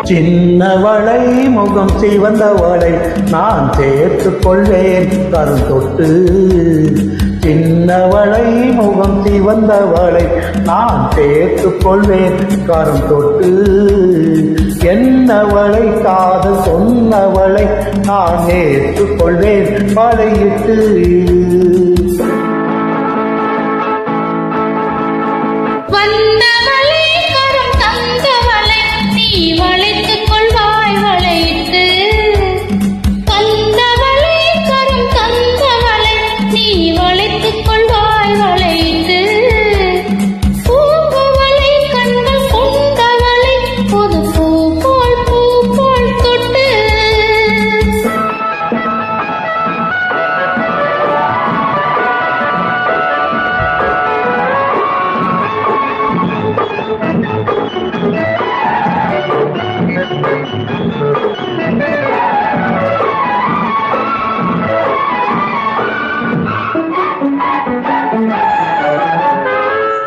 சின்னவளை முகம் சிவந்தவளை நான் சேர்த்துக் கொள்வேன் கரும் தொட்டு. சின்னவளை முகம் சிவந்தவளை நான் சேர்த்துக் கொள்வேன் கரும் தொட்டு. என்னவளை காதல் சொன்னவளை நான் ஏற்றுக் கொள்வேன் படையிட்டு.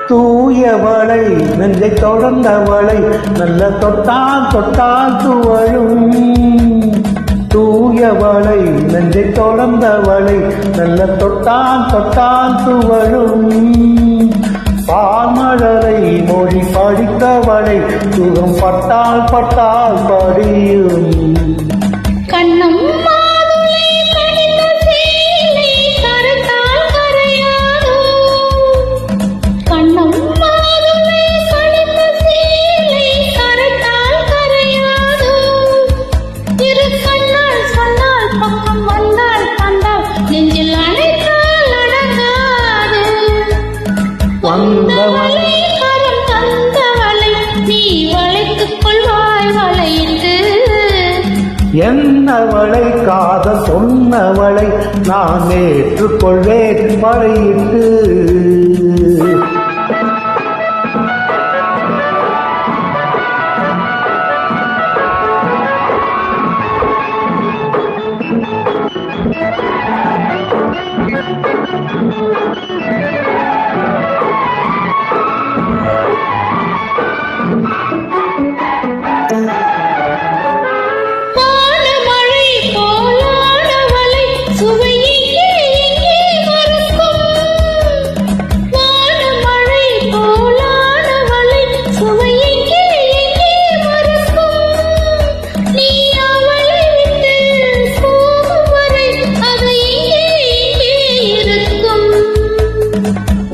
தூயவளை நெஞ்சை தொடர்ந்தவளை நல்ல தொட்டால் தொட்டால் துவழும். தூயவளை நெஞ்சை தொடர்ந்தவளை நல்ல தொட்டால் தொட்டால் துவழும். பால்மழலை மொழி படித்தவளை சுகம் பட்டால் பட்டால் படியும். கண்ணம் வந்தவளை தந்தவளை நீ வளைத்துக் கொள்வாய் வளைத்து. என்னவளை காதல் சொன்னவளை நான் ஏற்றுக்கொள்வேன் படையிட்டு.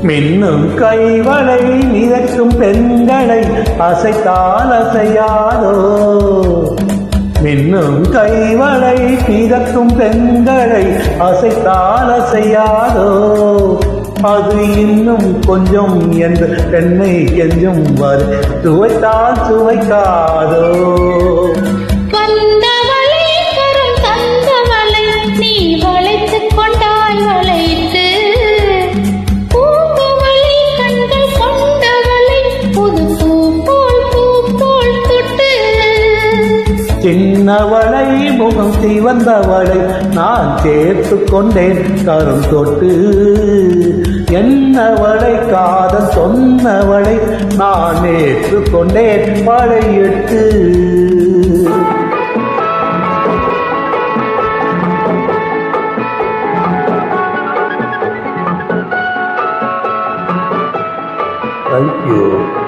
மின்னும் கைவளை மிதக்கும் பெண்களை அசைத்தால் அசையாதோ. மின்னும் கைவளை மிதக்கும் பெண்களை அசைத்தால் அசையாதோ. அது இன்னும் கொஞ்சம் என்று பெண்ணை கெஞ்சும் வரை சுவைத்தால் சுவைக்காதோ. சின்னவளை முகம் சிவந்தவளை நான் சேர்த்துக் கொண்டேன் கரும் தொட்டு. என்னவளை காதல் சொன்னவளை நான் ஏற்றுக்கொண்டேன் படையிட்டு. Thank you.